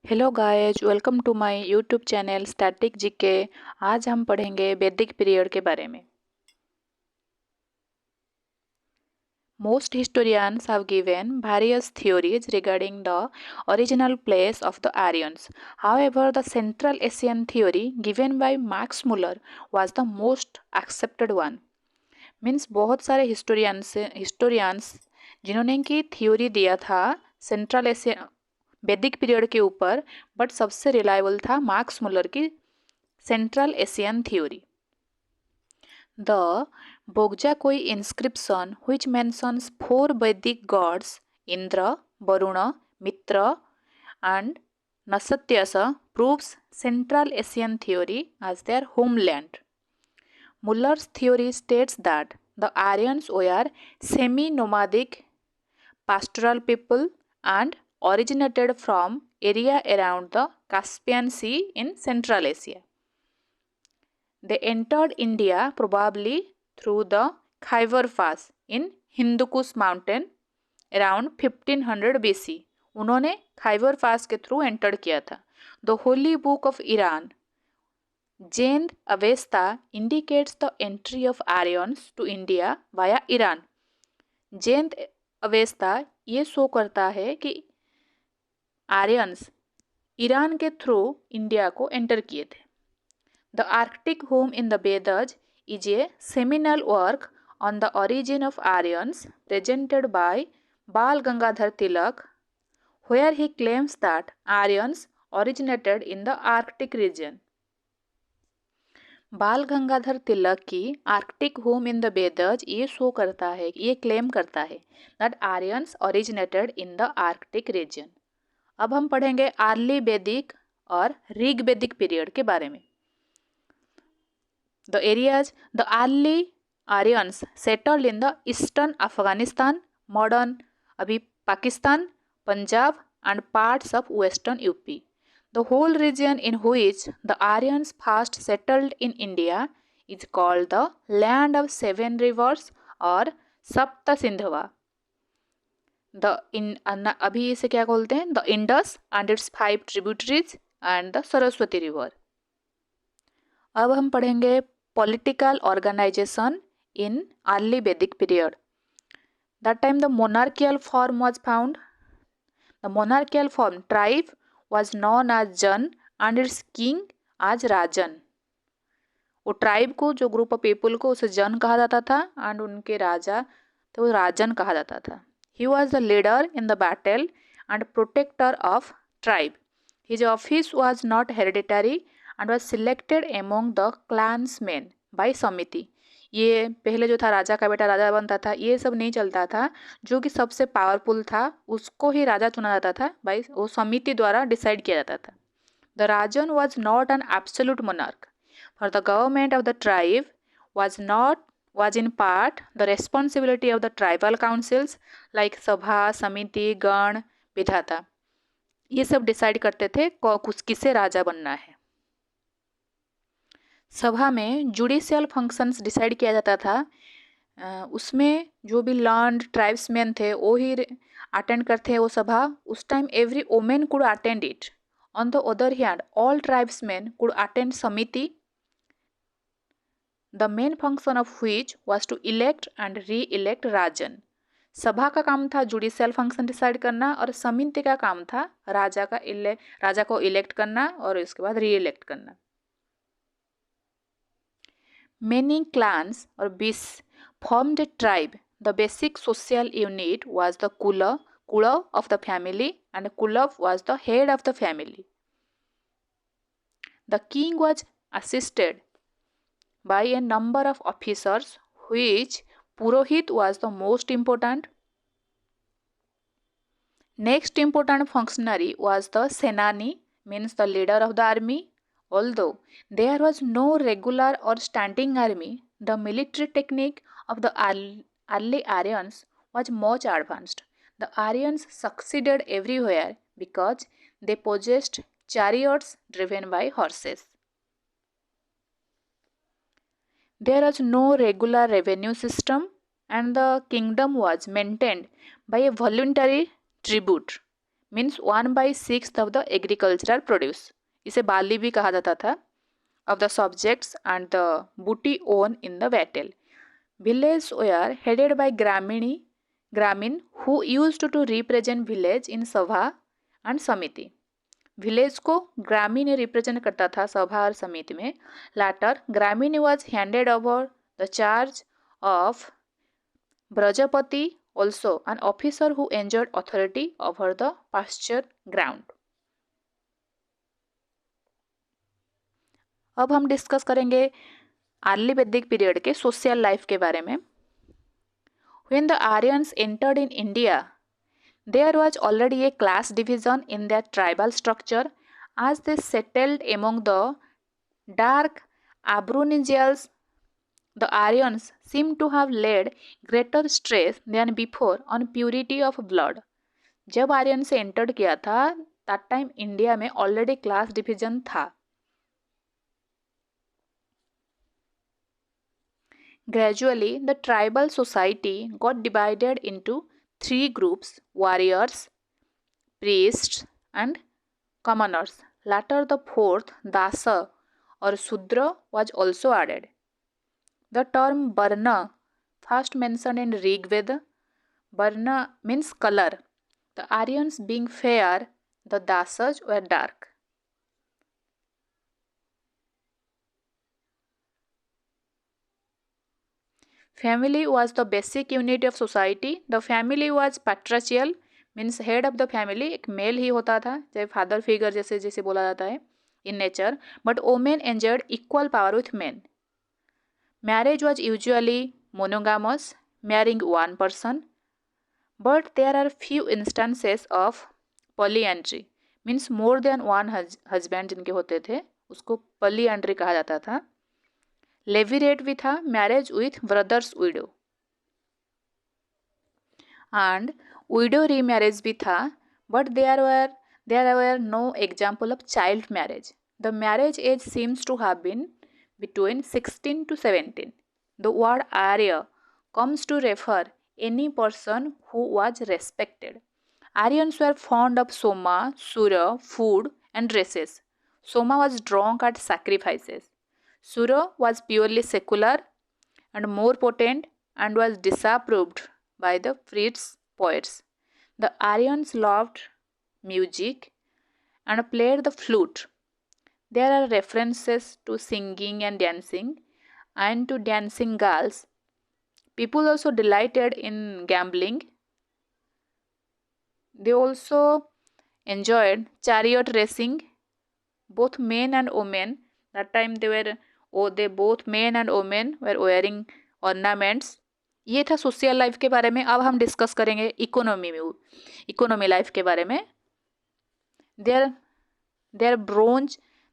Hello guys, welcome to my YouTube channel static GK. आज हम पढ़ेंगे वैदिक पीरियड के बारे में। Most historians have given various theories regarding the original place of the Aryans. However, the Central Asian theory given by Max Muller was the most accepted one. Means बहुत सारे historians जिन्होंने की थ्योरी दिया था central Asia वैदिक period के ऊपर, but सबसे रिलायबल था मार्क्स मुलर की central Asian theory. The Boghazkoi inscription which mentions four Vedic gods Indra, Varuna, Mitra and Nasatyasa proves Central Asian theory as their homeland. Muller's theory states that the Aryans were semi-nomadic pastoral people and originated from area around the Caspian Sea in Central Asia. They entered India probably through the Khyber Pass in Hindu Kush mountain around 1500 BC. उन्होंने खाइबर पास के through enter किया था। The Holi book of Iran Jain Avesta indicates the entry of Aryans to India via Iran. Jain Avesta ये show करता है कि Aryans Iran के through India को एंटर किए थे। The Arctic Home in the Vedas is a seminal work on the origin of Aryans presented by Bal Gangadhar Tilak, where he claims that Aryans originated in the Arctic region. बाल गंगाधर तिलक की Arctic home in the वेदर्स ये show करता है, ये claim करता है that Aryans originated in the Arctic region. अब हम पढ़ेंगे अर्ली वैदिक और ऋग वैदिक पीरियड के बारे में। The areas, the early Aryans settled in the eastern Afghanistan, modern अभी Pakistan, Punjab and parts of western UP. The whole region in which the Aryans first settled in India is called the land of seven rivers or Sapta Sindhava. अभी इसे क्या बोलते हैं? The Indus and its 5 tributaries and the Saraswati river. अब हम पढ़ेंगे political organization in early Vedic period. That time the monarchical form was found. The monarchical form tribe was known as Jan and its king as Rajan. वो tribe को, जो group of people को, उसे जन कहा जाता था एंड उनके राजा तो राजन कहा जाता था। He was the leader in the battle and protector of tribe. His office was not hereditary and was selected among the clansmen by समिति। ये पहले जो था राजा का बेटा राजा बनता था, ये सब नहीं चलता था। जो कि सबसे पावरफुल था उसको ही राजा चुना जाता था, बाई वो समिति द्वारा डिसाइड किया जाता था। The Rajan was not an absolute monarch for the government of the tribe was in part the responsibility of the tribal councils like सभा, समिति, गण, विधाता। ये सब डिसाइड करते थे किसे राजा बनना है। सभा में जुडिशियल फंक्शंस डिसाइड किया जाता था। उसमें जो भी लर्न्ड ट्राइब्समैन थे वो ही अटेंड करते हैं वो सभा। उस time every women could attend it. On the other hand all tribesman could attend samiti, the main function of which was to elect and reelect rajan. सभा का काम था जुडिशियल फंक्शन डिसाइड करना और समिति का काम था राजा को इलेक्ट करना और उसके बाद री इलेक्ट करना। Many clans or bis formed a tribe. The basic social unit was the kula of the family, and Kulav was the head of the family. The king was assisted by a number of officers, which Purohit was the most important. Next important functionary was the Senani, means the leader of the army. Although there was no regular or standing army, the military technique of the early Aryans was much advanced. The Aryans succeeded everywhere because they possessed chariots driven by horses. There was no regular revenue system and the kingdom was maintained by a voluntary tribute means 1/6 of the agricultural produce, इसे बाली भी कहा जाता था, of the subjects and the booty own in the battle. Villages were headed by Gramin who used to represent village in Sabha and Samiti. Village को ग्रामीण represent करता था सभा और समिति में. लाटर ग्रामीण was handed over the charge of Vrajapati also an officer who enjoyed authority over the pasture ground. अब हम डिस्कस करेंगे अर्ली वैदिक पीरियड के सोशल लाइफ के बारे में. When the Aryans entered in India, there was already a class division in their tribal structure as they settled among the dark Aborigines. The Aryans seem to have laid greater stress than before on purity of blood. जब आर्यन से enter किया था that time India में already class division था. Gradually, the tribal society got divided into 3 groups: warriors, priests, and commoners. Later, the 4th, Dasa or Sudra, was also added. The term Varna, first mentioned in Rig Veda, Varna means color. The Aryans being fair, the Dasas were dark. Family was the basic unit of society. The family was patriarchal, means head of the family एक mail ही होता था, चाहे father figure जैसे जैसे बोला जाता है in nature, but women enjoyed equal power with men. Marriage was usually monogamous, marrying one person, but there are few instances of polyandry, means more than one husband जिनके होते थे उसको polyandry कहा जाता था. लेविरेट भी था, marriage with brother's widow, and widow remarriage भी था, but there were no example of child marriage. The marriage age seems to have been between 16 to 17. The word Arya comes to refer any person who was respected. Aryans were fond of Soma, Sura, food and dresses. Soma was drunk at sacrifices. Sura was purely secular and more potent and was disapproved by the priests, poets. The Aryans loved music and played the flute. There are references to singing and dancing and to dancing girls. People also delighted in gambling. They also enjoyed chariot racing. Both men and women, that time both men and women were wearing ornaments. ये था social life के बारे में. अब हम discuss करेंगे economy life के बारे में.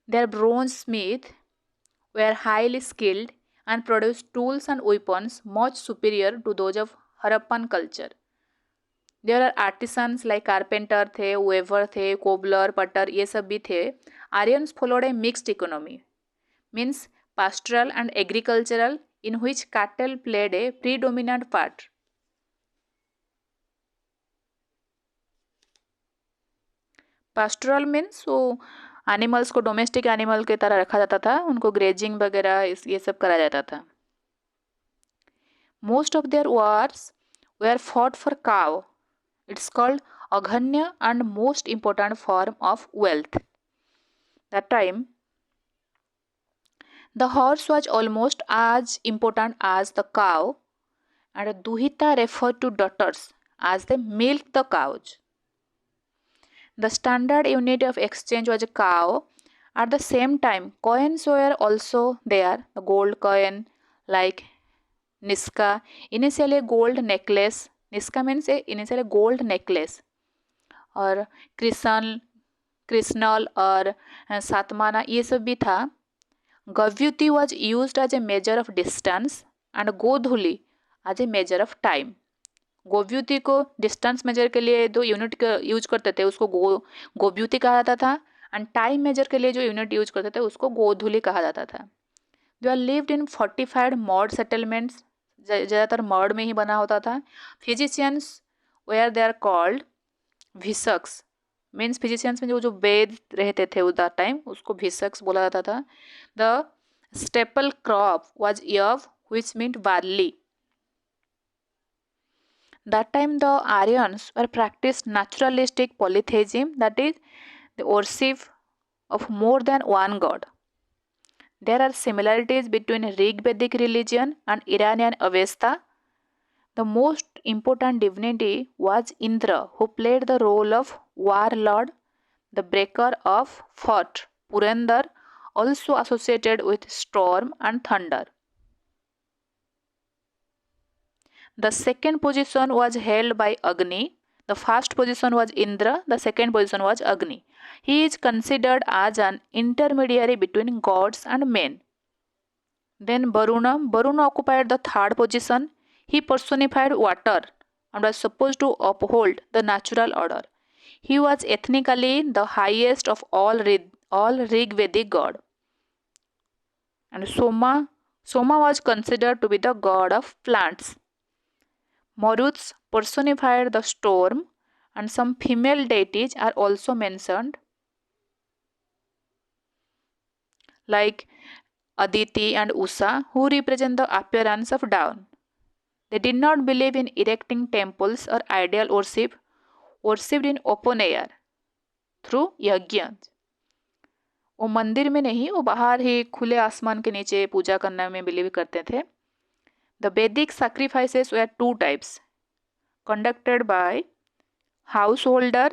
Their bronze smith were highly skilled and produced tools and weapons much superior to those of Harappan culture. There are artisans like carpenter थे, weaver थे, cobbler, putter, ये सब भी थे. Aryans followed a mixed economy, means pastoral and agricultural, in which cattle played a predominant part. Pastoral means वो animals को domestic animal की तरह रखा जाता था, उनको ग्रेजिंग वगैरह ये सब करा जाता था. Most of their wars were fought for cow. It's called Aghanya and most important form of wealth. That time, the horse was almost as important as the cow, and Duhita referred to daughters as they milked the cows. The standard unit of exchange was a cow. At the same time, coins were also there. The gold coin like Niska, initially gold necklace. Niska means initial gold necklace, और कृष्णल और सातमाना ये सब भी था. Gavyuti was use as a measure of distance and godhuli as a measure of time. Gavyuti को distance major के लिए जो यूनिट यूज करते थे उसको गोव्युति कहा जाता था, एंड टाइम मेजर के लिए जो यूनिट यूज करते थे उसको गोधुली कहा जाता था. They are lived in fortified mud settlements, ज़्यादातर मर्ड में ही बना होता था. Physicians were they are called bhishaks. Means physicians में जो वेद रहते थे उस दैट टाइम, उसको भिषक्स बोला जाता था. The staple crop was yava which meant barley. That time the Aryans were practiced naturalistic polytheism, that is the worship of more than one god. There are similarities between Rig Vedic religion and Iranian Avesta. The most important divinity was Indra, who played the role of warlord, the breaker of fort, Purandar, also associated with storm and thunder. The second position was held by Agni. The first position was Indra, the second position was Agni. He is considered as an intermediary between gods and men. Then Varuna occupied the third position. He personified water and was supposed to uphold the natural order. He was ethnically the highest of all Rig Vedic god. And Soma was considered to be the god of plants. Maruts personified the storm, and some female deities are also mentioned, like Aditi and Usa, who represent the appearance of dawn. They did not believe in erecting temples or ideal worship, worshipped in open air through यज्ञ. वो मंदिर में नहीं, वो बाहर ही खुले आसमान के नीचे पूजा करने में बिलीव करते थे. The Vedic sacrifices were two types, conducted by householder,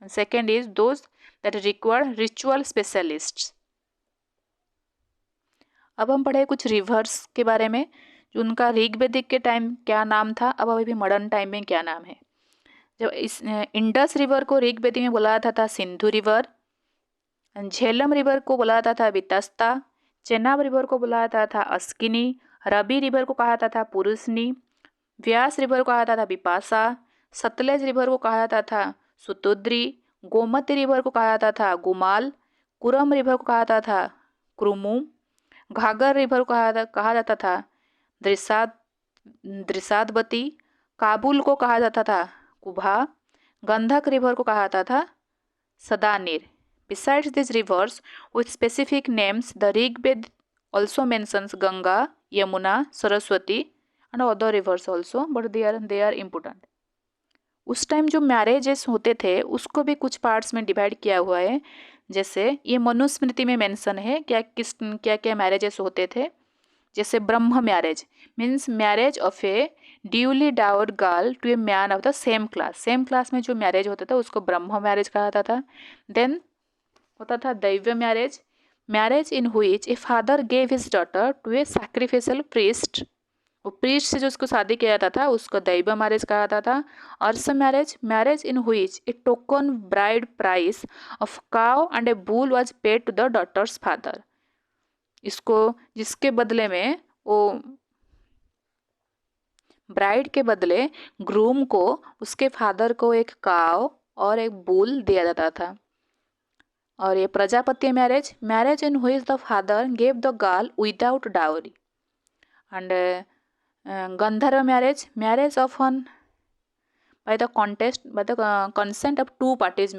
and second is those that require ritual specialists. अब हम पढ़े कुछ रिवर्स के बारे में, जो उनका ऋग वैदिक के टाइम क्या नाम था, अब अभी मॉडर्न टाइम में क्या नाम है. जब इस इंडस रिवर को ऋग वैदिक में बोला जाता था सिंधु रिवर, झेलम रिवर को बोला जाता था वितस्ता, चेनाब रिवर को बोला जाता था अस्किनी, रबी रिवर को कहा जाता था पुरुषनी, व्यास रिवर को कहा जाता था विपासा, सतलेज रिवर को कहा जाता था सुतुद्री, गोमती रिवर को कहा जाता था गुमाल, कुरम रिवर को कहा जाता था क्रुमु, घाघर रिवर को कहा जाता था दृसादवती, काबुल को कहा जाता था कुभा, गंधक रिवर को कहा जाता था सदानीर. Besides these rivers with specific names, the Rig Veda also mentions Ganga, Yamuna, Saraswati and other rivers also, but they are important. उस टाइम जो मैरिजेस होते थे उसको भी कुछ पार्ट्स में डिवाइड किया हुआ है. जैसे ये मनुस्मृति में मेंशन है क्या क्या मैरिजेस होते थे. जैसे Brahma marriage means marriage of a duly dowered girl to a man of the same class में जो मैरिज होता था उसको ब्रह्म मैरिज कहा जाता था. देन होता था Daiva marriage in which a father gave his daughter to a sacrificial priest. वो प्रीस्ट से जो उसको शादी किया जाता था उसको दैव्य मैरिज कहा जाता था. Arsha marriage in which a token bride price of cow and a bull was paid to the daughter's father. इसको जिसके बदले में वो ब्राइड के बदले ग्रूम को उसके फादर को एक काव और एक बुल दिया जाता था. और ये Prajapati marriage in which the father gave the girl without dowry. And Gandharva marriage often by the consent of two parties,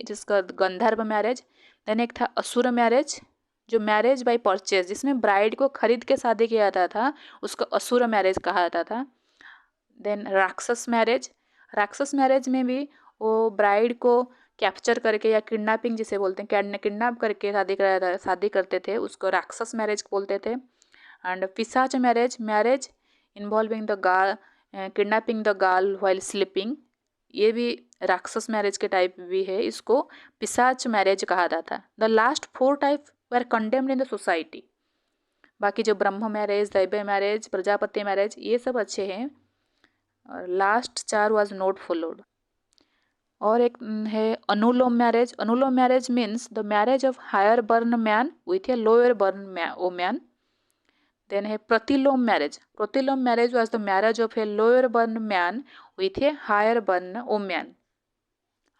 it is Gandharva marriage. Then एक था असुर मैरिज, जो मैरिज बाय परचेज जिसमें ब्राइड को खरीद के शादी किया जाता था उसको असुर मैरिज कहा जाता था. देन राक्षस मैरिज में भी वो ब्राइड को कैप्चर करके या किडनैपिंग जिसे बोलते हैं किडनैप करके शादी करते थे उसको राक्षस मैरिज बोलते थे. एंड पिशाच marriage involving the girl kidnapping the girl while sleeping, ये भी राक्षस मैरिज के टाइप भी है, इसको पिशाच मैरिज कहा जाता है. The last 4 type were condemned in the society. बाकी जो ब्रह्म मैरिज, दैव्य मैरिज, प्रजापति मैरिज ये सब अच्छे हैं, और लास्ट 4 वाज नॉट फॉलोड. और एक है Anuloma marriage means the marriage of higher varna man with a lower varna woman. Then है Pratiloma marriage was the marriage of a lower varna man with a higher varna woman.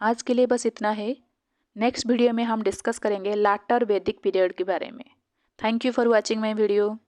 आज के लिए बस इतना है. नेक्स्ट वीडियो में हम डिस्कस करेंगे लाटर वैदिक पीरियड के बारे में. Thank you for watching my video.